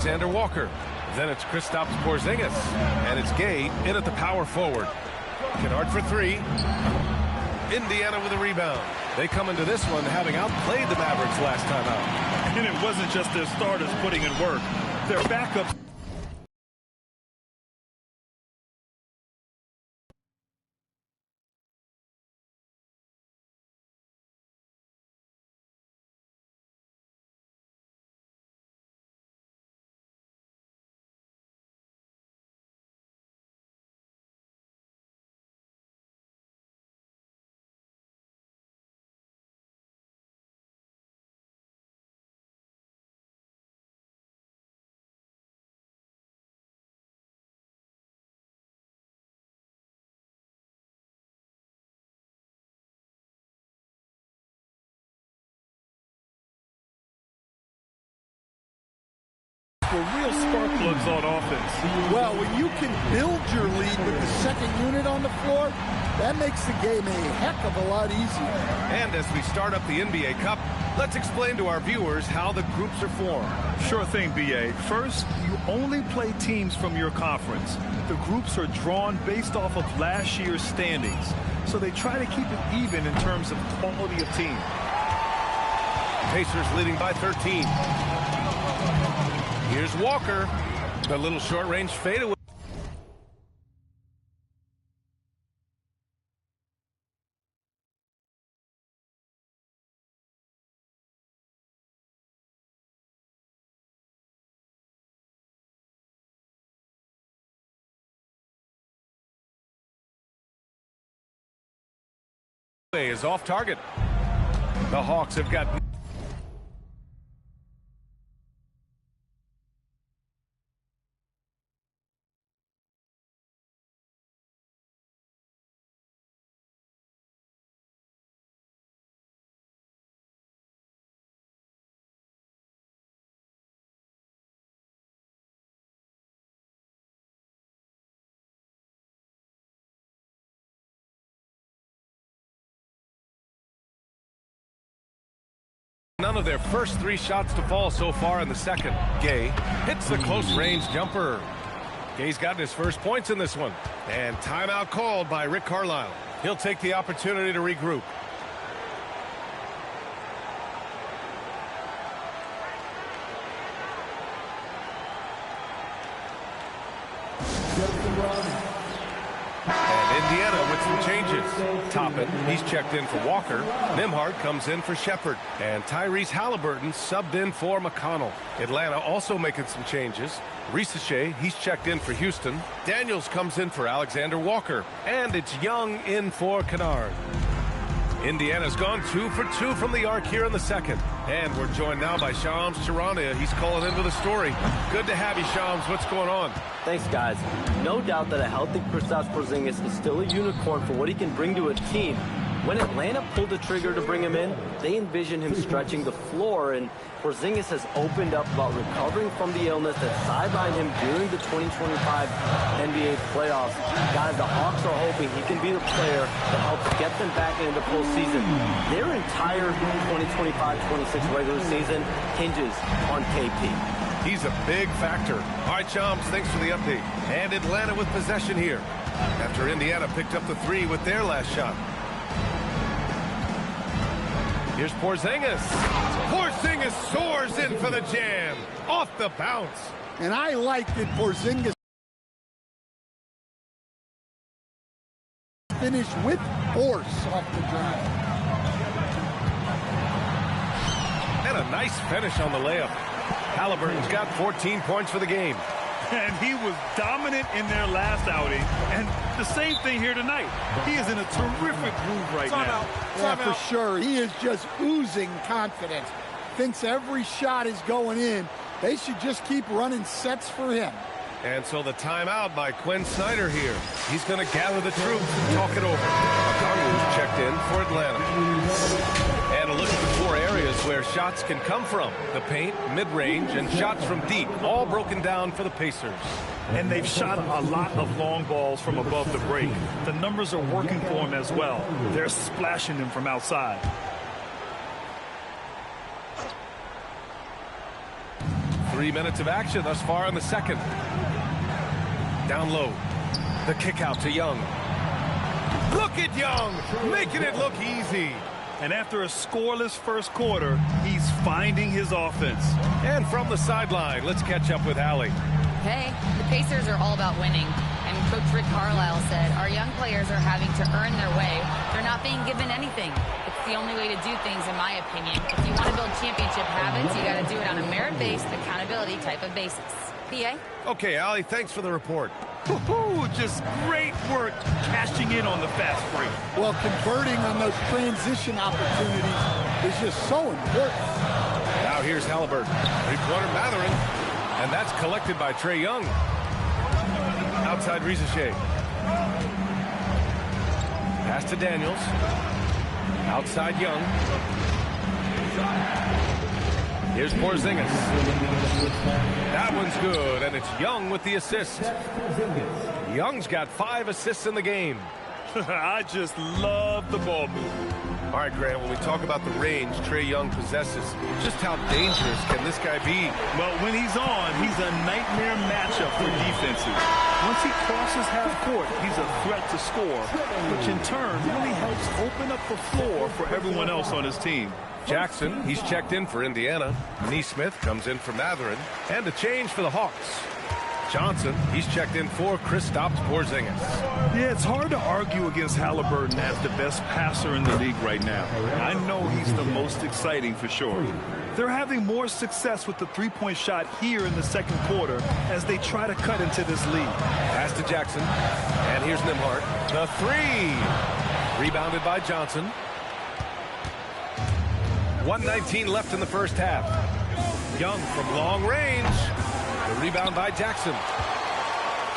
Alexander Walker. Then it's Kristaps Porzingis. And it's Gay in at the power forward. Kennard for three. Indiana with a rebound. They come into this one having outplayed the Mavericks last time out. And it wasn't just their starters putting in work. Their backups. Real spark plugs on offense. Well, when you can build your lead with the second unit on the floor, that makes the game a heck of a lot easier. And as we start up the NBA Cup, let's explain to our viewers how the groups are formed. Sure thing, B.A. First, you only play teams from your conference. The groups are drawn based off of last year's standings, so they try to keep it even in terms of quality of team. Pacers leading by 13. Here's Walker. A little short-range fadeaway. Is off target. The Hawks have got none of their first three shots to fall so far in the second. Gay hits the close-range jumper. Gay's gotten his first points in this one. And timeout called by Rick Carlisle. He'll take the opportunity to regroup. And Indiana with some changes. Toppin, he's checked in for Walker. Nembhard comes in for Shepard. And Tyrese Halliburton subbed in for McConnell. Atlanta also making some changes. Risache, he's checked in for Houston. Daniels comes in for Alexander Walker. And it's Young in for Kennard. Indiana's gone 2 for 2 from the arc here in the second. And we're joined now by Shams Charania. He's calling in with a story. Good to have you, Shams. What's going on? Thanks, guys. No doubt that a healthy Kristaps Porzingis is still a unicorn for what he can bring to a team. When Atlanta pulled the trigger to bring him in, they envisioned him stretching the floor, and Porzingis has opened up about recovering from the illness that sidelined him during the 2025 NBA playoffs. Guys, the Hawks are hoping he can be the player that helps get them back into the postseason. Their entire 2025-26 regular season hinges on KP. He's a big factor. All right, Shams, thanks for the update. And Atlanta with possession here after Indiana picked up the three with their last shot. Here's Porzingis. Porzingis soars in for the jam. Off the bounce. And I like that Porzingis finished with force off the ground. And a nice finish on the layup. Halliburton's got 14 points for the game. And he was dominant in their last outing. And the same thing here tonight. He is in a terrific groove right now. Yeah, for sure. He is just oozing confidence. Thinks every shot is going in. They should just keep running sets for him. And so the timeout by Quinn Snyder here. He's going to gather the troops and talk it over. Okongwu's checked in for Atlanta. And a look at the four areas where shots can come from. The paint, mid-range, and shots from deep. All broken down for the Pacers. And they've shot a lot of long balls from above the break. The numbers are working for them as well. They're splashing them from outside. 3 minutes of action thus far in the second. Down low. The kick out to Young. Look at Young, making it look easy. And after a scoreless first quarter, he's finding his offense. And from the sideline, let's catch up with Allie. Hey, the Pacers are all about winning. And Coach Rick Carlisle said, our young players are having to earn their way. They're not being given anything. It's the only way to do things, in my opinion. If you want to build championship habits, you got to do it on a merit-based, accountability type of basis. PA? Okay, Allie, thanks for the report. Just great work cashing in on the fast break. Well, converting on those transition opportunities is just so important. Now here's Halliburton. Three-quarter Mathurin. And that's collected by Trae Young. Outside Risacher. Pass to Daniels. Outside Young. Here's Porzingis. That one's good, and it's Young with the assist. Young's got 5 assists in the game. I just love the ball movement. All right, Grant, when we talk about the range Trae Young possesses, just how dangerous can this guy be? Well, when he's on, he's a nightmare matchup for defenses. Once he crosses half court, he's a threat to score, which in turn really helps open up the floor for everyone else on his team. Jackson, he's checked in for Indiana. Nesmith comes in for Mathurin. And a change for the Hawks. Johnson, he's checked in for Kristaps Porzingis. Yeah, it's hard to argue against Halliburton as the best passer in the league right now. I know he's the most exciting for sure. They're having more success with the three-point shot here in the second quarter as they try to cut into this lead. Pass to Jackson. And here's Nembhard. The three. Rebounded by Johnson. 1:19 left in the first half. Young from long range. The rebound by Jackson.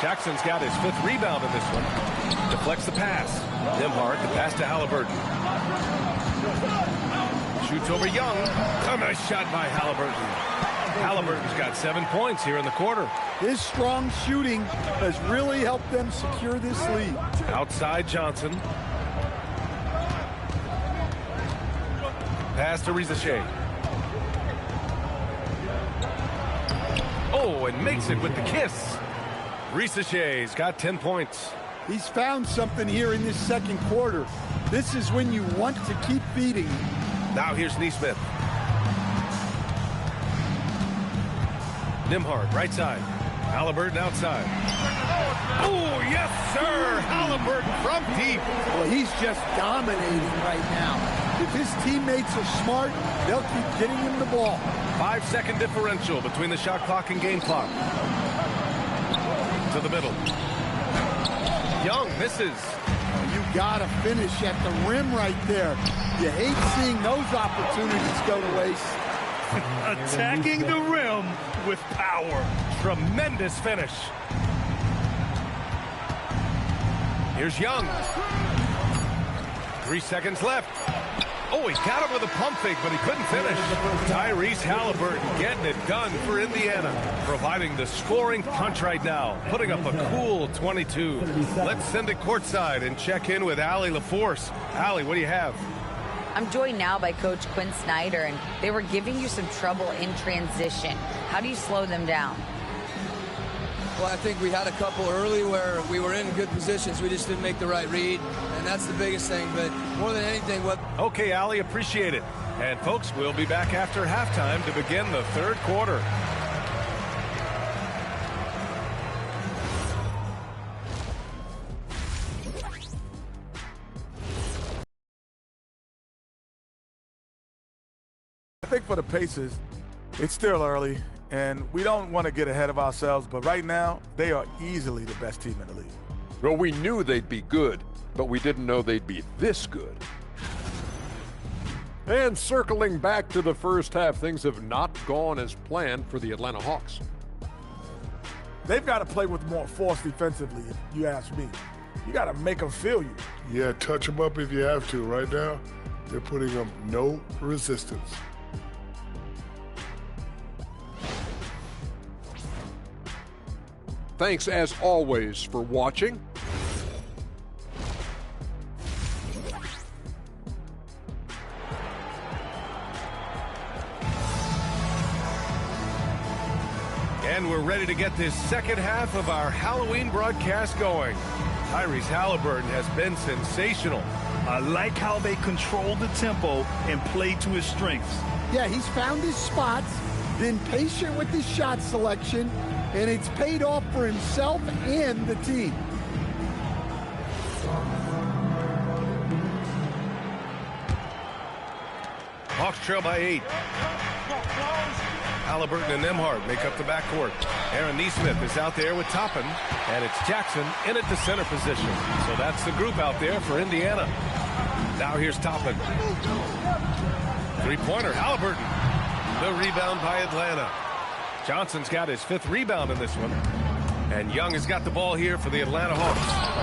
Jackson's got his 5th rebound in this one. Deflects the pass. Nembhard, the pass to Halliburton. Shoots over Young. A nice shot by Halliburton. Halliburton's got 7 points here in the quarter. His strong shooting has really helped them secure this lead. Outside Johnson. Pass to Risacher. Oh, and makes it with the kiss. Risacher's got 10 points. He's found something here in this second quarter. This is when you want to keep feeding. Now here's Nesmith. Nembhard, right side. Halliburton outside. Oh, yes, sir. Halliburton from deep. Well, he's just dominating right now. If his teammates are smart, they'll keep getting him the ball. 5-second differential between the shot clock and game clock. To the middle. Young misses. You gotta finish at the rim right there. You hate seeing those opportunities go to waste. Attacking the rim with power. Tremendous finish. Here's Young. 3 seconds left. Oh, he got him with a pump fake, but he couldn't finish. Tyrese Halliburton getting it done for Indiana, providing the scoring punch right now, putting up a cool 22. Let's send it courtside and check in with Allie LaForce. Allie, what do you have? I'm joined now by Coach Quinn Snyder, and they were giving you some trouble in transition. How do you slow them down? Well, I think we had a couple early where we were in good positions. We just didn't make the right read, and that's the biggest thing. But more than anything, what... Okay, Allie, appreciate it. And, folks, we'll be back after halftime to begin the third quarter. I think for the Pacers, it's still early, and we don't want to get ahead of ourselves, but right now, they are easily the best team in the league. Well, we knew they'd be good, but we didn't know they'd be this good. And circling back to the first half, things have not gone as planned for the Atlanta Hawks. They've got to play with more force defensively, if you ask me. You got to make them feel you. Yeah, touch them up if you have to. Right now, they're putting up no resistance. Thanks, as always, for watching. ready to get this second half of our Halloween broadcast going. Tyrese Halliburton has been sensational. I like how they control the tempo and play to his strengths. Yeah, he's found his spots, been patient with his shot selection, and it's paid off for himself and the team. Hawks trail by 8. Halliburton and Nembhard make up the backcourt. Aaron Nesmith is out there with Toppin, and it's Jackson in at the center position. So that's the group out there for Indiana. Now here's Toppin. Three-pointer, Halliburton. The rebound by Atlanta. Johnson's got his 5th rebound in this one. And Young has got the ball here for the Atlanta Hawks.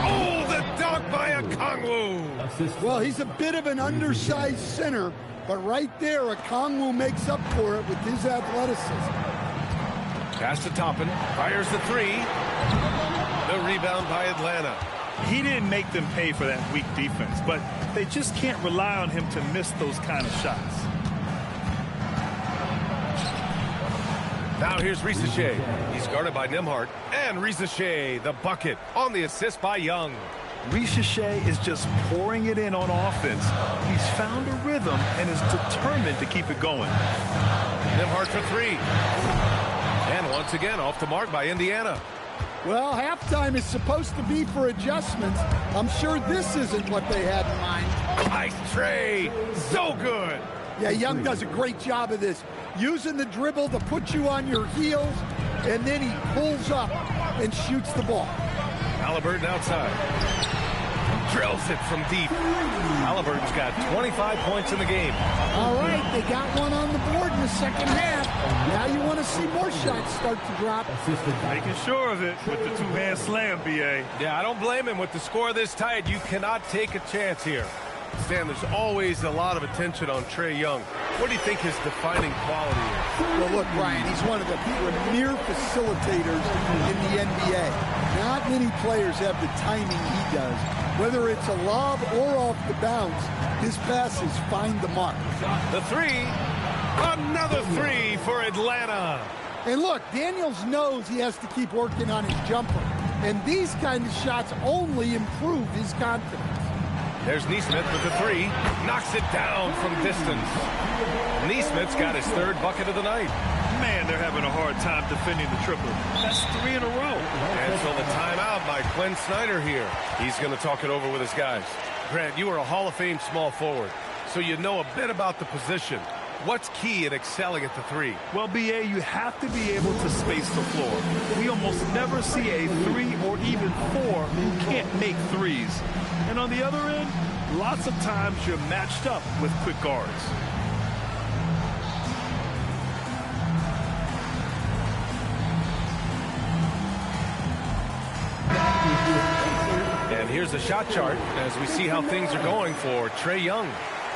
Oh, the dunk by Okongwu. Well, he's a bit of an undersized center, but right there, Okongwu makes up for it with his athleticism. Pass to Toppin. Fires the 3. The rebound by Atlanta. He didn't make them pay for that weak defense, but they just can't rely on him to miss those kind of shots. Now here's Risacher. He's guarded by Nembhard. And Risacher, the bucket, on the assist by Young. Risacher is just pouring it in on offense. He's found a rhythm and is determined to keep it going. Nembhard for 3. And once again, off the mark by Indiana. Well, halftime is supposed to be for adjustments. I'm sure this isn't what they had in mind. Nice trade. So good. Yeah, Young does a great job of this. Using the dribble to put you on your heels, and then he pulls up and shoots the ball. Halliburton outside. Drills it from deep. Halliburton's got 25 points in the game. All right, they got one on the board in the second half. Now you want to see more shots start to drop. Making sure of it with the two-hand slam, B.A. Yeah, I don't blame him. With the score this tight, you cannot take a chance here. Stan, there's always a lot of attention on Trae Young. What do you think his defining quality is? Well, look, Brian, he's one of the premier facilitators in the NBA. Not many players have the timing he does. Whether it's a lob or off the bounce, his passes find the mark. The 3. Another 3 for Atlanta. And look, Daniels knows he has to keep working on his jumper. And these kind of shots only improve his confidence. There's Nesmith with the 3. Knocks it down from distance. Nesmith's got his 3rd bucket of the night. Man, they're having a hard time defending the triple. That's 3 in a row. And so the timeout by Quinn Snyder here. He's going to talk it over with his guys. Grant, you are a Hall of Fame small forward, so you know a bit about the position. What's key in excelling at the 3? Well, B.A., you have to be able to space the floor. We almost never see a 3 or even 4 who can't make threes. And on the other end, lots of times you're matched up with quick guards. And here's the shot chart as we see how things are going for Trae Young.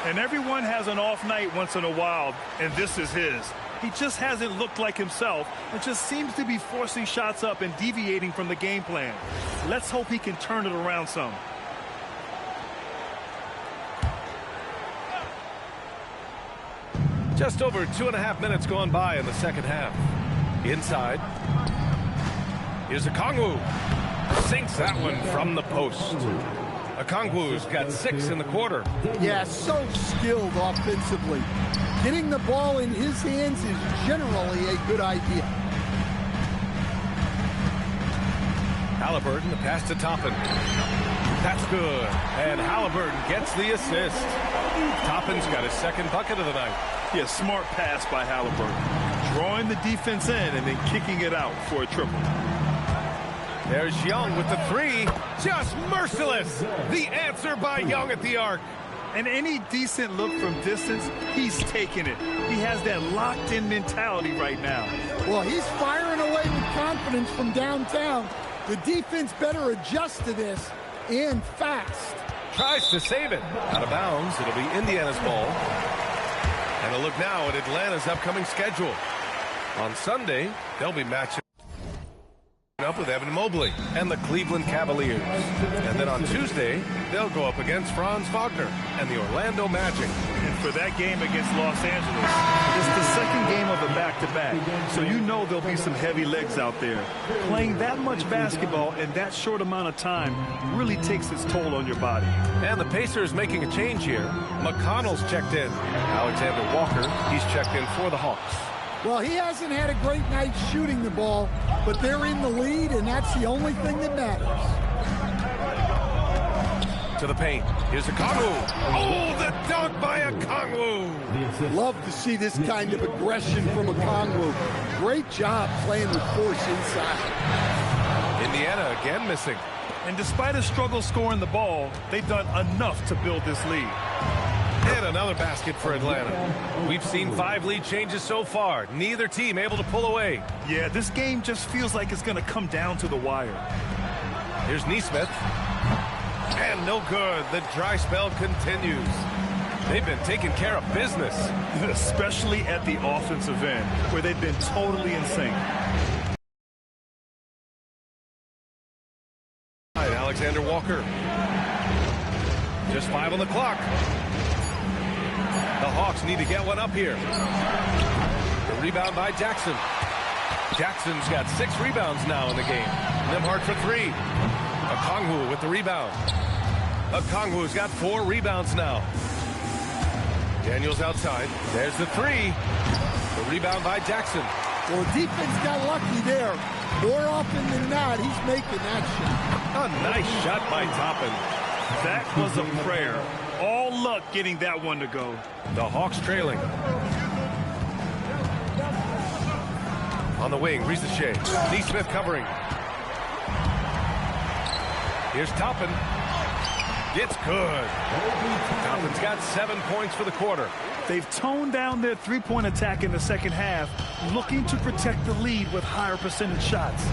And everyone has an off night once in a while, and this is his. He just hasn't looked like himself and just seems to be forcing shots up and deviating from the game plan. Let's hope he can turn it around some. Just over 2.5 minutes gone by in the second half. Inside. Here's Okongwu. Sinks that one from the post. Okongwu's got 6 in the quarter. Yeah, so skilled offensively. Getting the ball in his hands is generally a good idea. Halliburton, the pass to Toppin. That's good. And Halliburton gets the assist. Toppin's got his 2nd bucket of the night. Yeah, smart pass by Halliburton. Drawing the defense in and then kicking it out for a triple. There's Young with the 3. Just merciless. The answer by Young at the arc. And any decent look from distance, he's taking it. He has that locked-in mentality right now. Well, he's firing away with confidence from downtown. The defense better adjust to this, and fast. Tries to save it. Out of bounds. It'll be Indiana's ball. And a look now at Atlanta's upcoming schedule. On Sunday, they'll be matching Up with Evan Mobley and the Cleveland Cavaliers. And then on Tuesday, they'll go up against Franz Wagner and the Orlando Magic. And for that game against Los Angeles, it's the second game of a back-to-back. So you know there'll be some heavy legs out there. Playing that much basketball in that short amount of time really takes its toll on your body. And the Pacers making a change here. McConnell's checked in. Alexander Walker, he's checked in for the Hawks. Well, he hasn't had a great night shooting the ball, but they're in the lead, and that's the only thing that matters. To the paint. Here's Okongwu. Oh, the dunk by Okongwu. Love to see this kind of aggression from Okongwu. Great job playing with force inside. Indiana again missing. And despite a struggle scoring the ball, they've done enough to build this lead. And another basket for Atlanta. We've seen 5 lead changes so far. Neither team able to pull away. Yeah, this game just feels like it's going to come down to the wire. Here's Nesmith. And no good. The dry spell continues. They've been taking care of business. Especially at the offensive end, where they've been totally in sync. Alexander Walker. Just 5 on the clock. The Hawks need to get one up here. The rebound by Jackson. Jackson's got 6 rebounds now in the game. Nembhard for 3. Okongwu with the rebound. Okongwu's got 4 rebounds now. Daniels outside. There's the 3. The rebound by Jackson. Well, defense got lucky there. More often than not, he's making that shot. A nice shot by Toppin. That was a prayer. All luck getting that one to go. The Hawks trailing. On the wing, Risache. Nesmith covering. Here's Toppin. It's good. Toppin's got 7 points for the quarter. They've toned down their three-point attack in the second half, looking to protect the lead with higher percentage shots.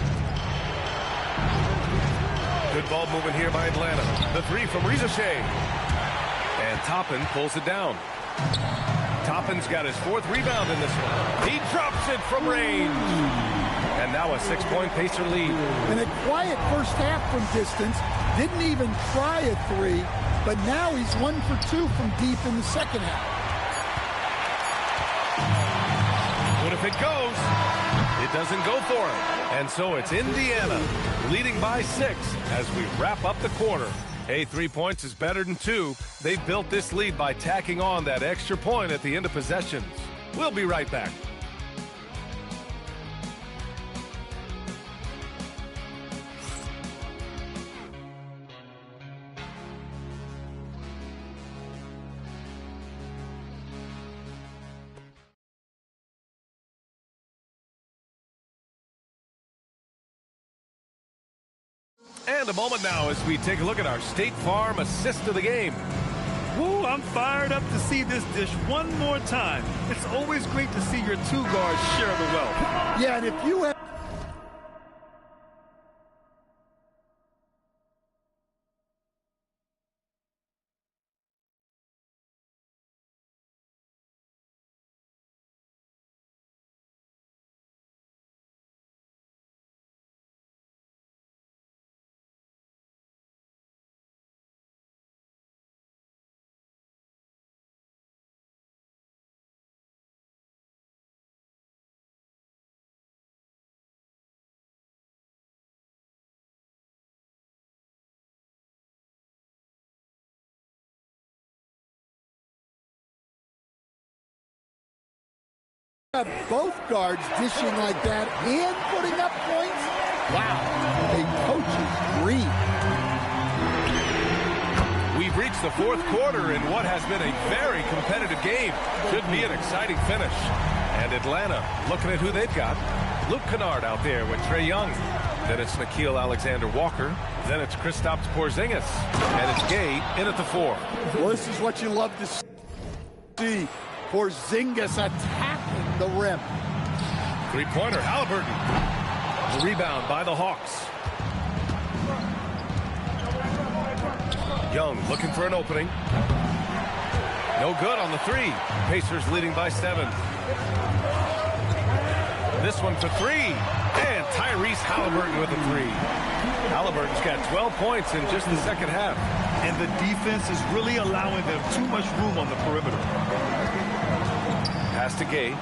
Good ball movement here by Atlanta. The 3 from Risache. And Toppin pulls it down. Toppin's got his 4th rebound in this one. He drops it from range. And now a 6-point Pacer lead. And a quiet first half from distance. Didn't even try a 3, but now he's 1 for 2 from deep in the second half. What if it goes? It doesn't go for him. And so it's Indiana leading by 6 as we wrap up the quarter. Hey, 3 points is better than 2. They built this lead by tacking on that extra point at the end of possessions. We'll be right back. And a moment now as we take a look at our State Farm assist of the game. Woo, I'm fired up to see this dish one more time. It's always great to see your 2 guards share the wealth. Yeah, and if you have both guards dishing like that and putting up points, wow, a coach's dream. We've reached the 4th quarter in what has been a very competitive game. Should be an exciting finish. And Atlanta looking at who they've got. Luke Kennard out there with Trae Young. Then it's Nickeil Alexander-Walker. Then it's Kristaps Porzingis. And it's Gay in at the 4. Well, this is what you love to see. Porzingis attacking the rim. 3-pointer, Halliburton. The rebound by the Hawks. Young looking for an opening. No good on the 3. Pacers leading by 7. This one for 3. And Tyrese Haliburton with a three. Haliburton's got 12 points in just the second half. And the defense is really allowing them too much room on the perimeter. Pass to Gay.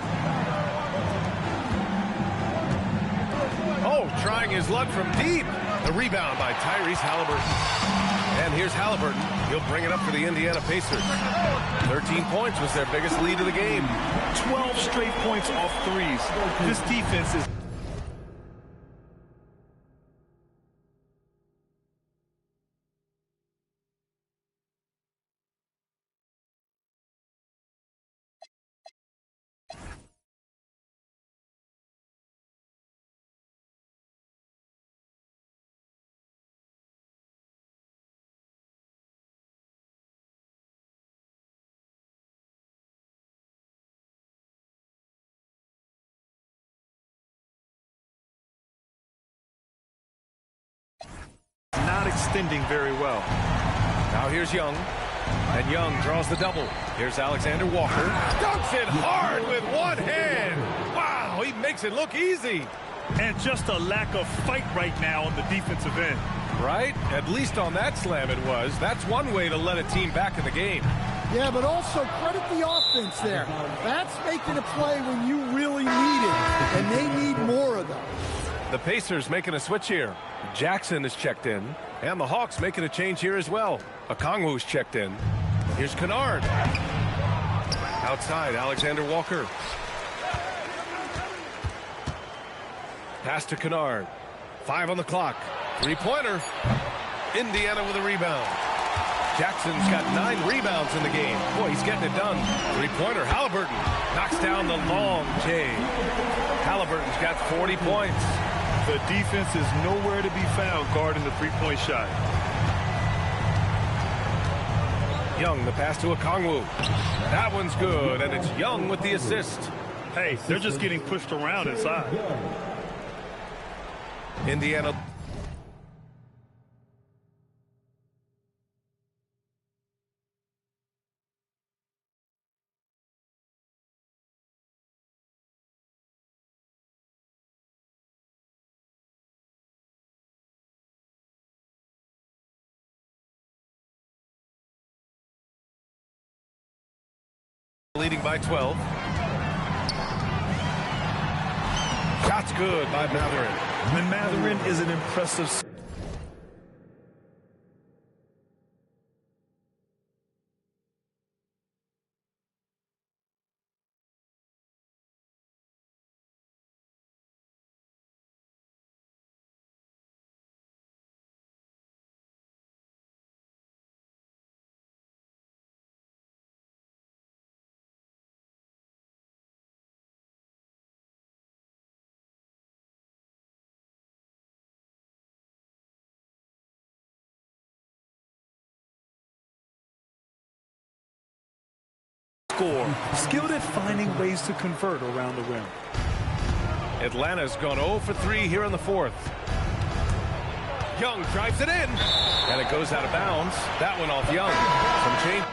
Oh, trying his luck from deep. The rebound by Tyrese Haliburton. And here's Haliburton. He'll bring it up for the Indiana Pacers. 13 points was their biggest lead of the game. 12 straight points off threes. This defense is... not extending very well. Now here's Young. And Young draws the double. Here's Alexander Walker. Dunks it hard with one hand. Wow, he makes it look easy. And just a lack of fight right now on the defensive end. Right? At least on that slam it was. That's one way to let a team back in the game. Yeah, but also credit the offense there. That's making a play when you really need it, and they need more of them. The Pacers making a switch here. Jackson is checked in, and the Hawks making a change here as well. Okongwu's checked in. Here's Kennard. Outside, Alexander Walker. Pass to Kennard. 5 on the clock. Three-pointer. Indiana with a rebound. Jackson's got 9 rebounds in the game. Boy, he's getting it done. Three-pointer. Haliburton knocks down the long J. Haliburton's got 40 points. The defense is nowhere to be found guarding the three-point shot. Young, the pass to Okongwu. That one's good, and it's Young with the assist. Hey, they're just getting pushed around inside. Indiana. Leading by 12. Shot's good by Mathurin. And Mathurin is an impressive... Skilled at finding ways to convert around the rim. Atlanta's gone 0 for 3 here in the fourth. Young drives it in, and it goes out of bounds. That one off Young. Some change.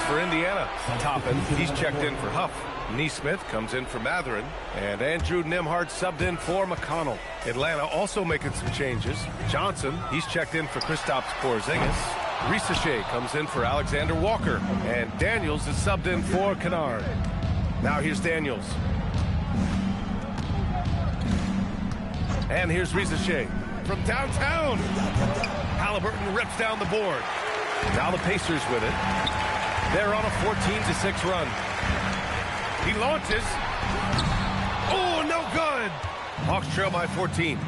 For Indiana. Toppin, he's checked in for Huff. Neesmith comes in for Mathurin. And Andrew Nembhard subbed in for McConnell. Atlanta also making some changes. Johnson, he's checked in for Kristaps Porzingis. Risache comes in for Alexander Walker. And Daniels is subbed in for Kennard. Now here's Daniels. And here's Risache from downtown. Haliburton rips down the board. Now the Pacers with it. They're on a 14-6 run. He launches. Oh, no good. Hawks trail by 14.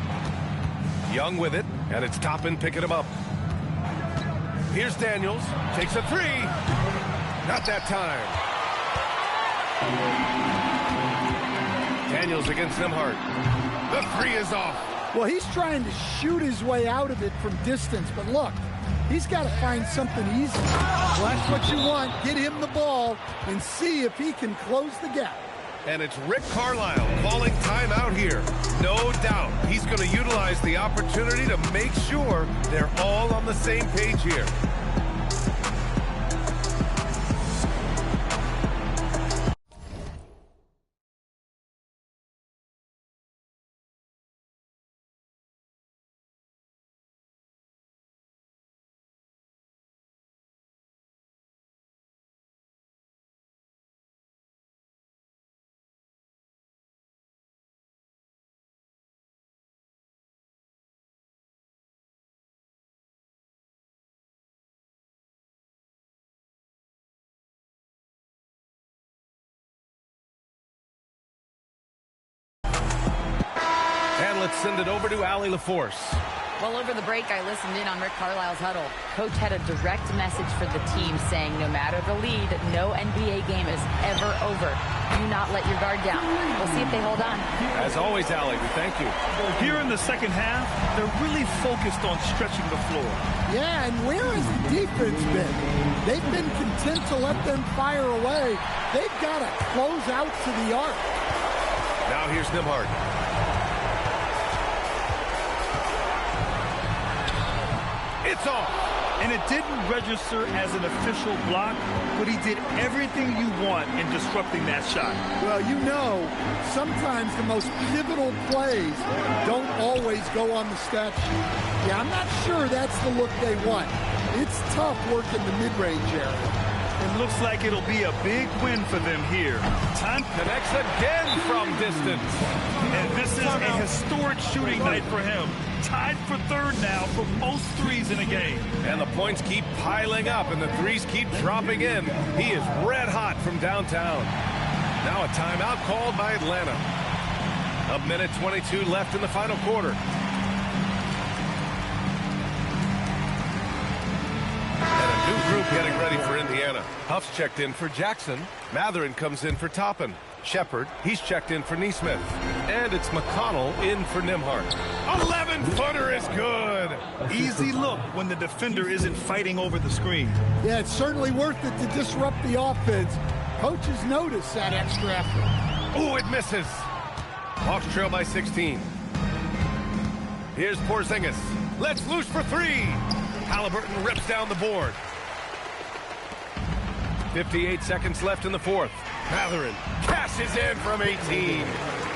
Young with it, and it's Toppin picking him up. Here's Daniels. Takes a three. Not that time. Daniels against Nembhard. The three is off. Well, he's trying to shoot his way out of it from distance, but look, he's got to find something easy. Well, that's what you want. Get him the ball and see if he can close the gap. And it's Rick Carlisle calling timeout here. No doubt he's going to utilize the opportunity to make sure they're all on the same page here. Let's send it over to Allie LaForce. Well, over the break, I listened in on Rick Carlisle's huddle. Coach had a direct message for the team saying no matter the lead, no NBA game is ever over. Do not let your guard down. We'll see if they hold on. As always, Allie, we thank you. Here in the second half, they're really focused on stretching the floor. Yeah, and where has the defense been? They've been content to let them fire away. They've got to close out to the arc. Now here's Nembhard. It's off. And it didn't register as an official block, but he did everything you want in disrupting that shot. Well, you know, sometimes the most pivotal plays don't always go on the stat sheet. Yeah, I'm not sure that's the look they want. It's tough working the mid-range area. It looks like it'll be a big win for them here. Time connects again from distance. And this is a historic shooting night for him. Tied for third now for most threes in a game. And the points keep piling up and the threes keep dropping in. He is red hot from downtown. Now a timeout called by Atlanta. A minute 22 left in the final quarter. And a new group getting ready for Indiana. Huff's checked in for Jackson. Mathurin comes in for Toppin. Shepherd, he's checked in for Nesmith. And it's McConnell in for Nembhard. 11-footer is good. Easy look when the defender isn't fighting over the screen. Yeah, it's certainly worth it to disrupt the offense. Coaches notice that extra effort. Oh, it misses. Hawks trail by 16. Here's Porzingis. Let's loose for three. Haliburton rips down the board. 58 seconds left in the fourth. Mathurin cashes in from 18.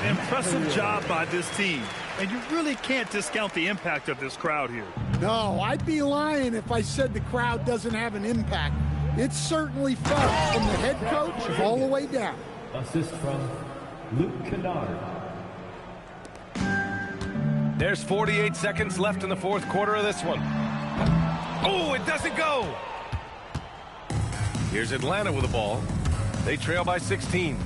Impressive job by this team. And you really can't discount the impact of this crowd here. No, I'd be lying if I said the crowd doesn't have an impact. It's certainly felt from the head coach all the way down. Assist from Luke Kennard. There's 48 seconds left in the fourth quarter of this one. Oh, it doesn't go. Here's Atlanta with the ball. They trail by 16.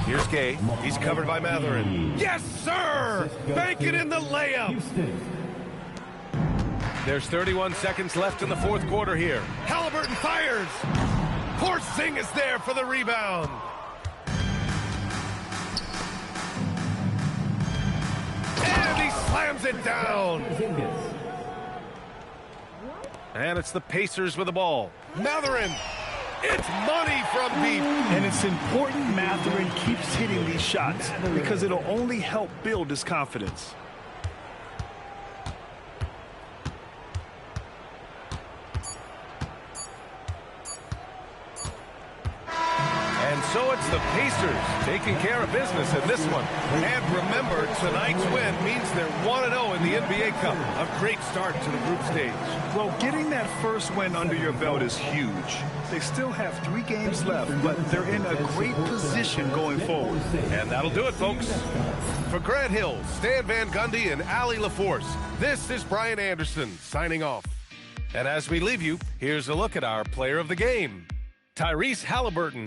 Here's Gay. He's covered by Mathurin. Yes, sir! Bank it in the layup. There's 31 seconds left in the fourth quarter here. Haliburton fires. Porzingis there for the rebound. And he slams it down. And it's the Pacers with the ball. Mathurin. It's money from deep. And it's important Mathurin keeps hitting these shots because it'll only help build his confidence. And so it's the Pacers taking care of business in this one. And remember, tonight's win means they're 1-0 in the NBA Cup. A great start to the group stage. Well, getting that first win under your belt is huge. They still have 3 games left, but they're in a great position going forward. And that'll do it, folks. For Grant Hill, Stan Van Gundy, and Allie LaForce, this is Brian Anderson signing off. And as we leave you, here's a look at our player of the game. Tyrese Halliburton.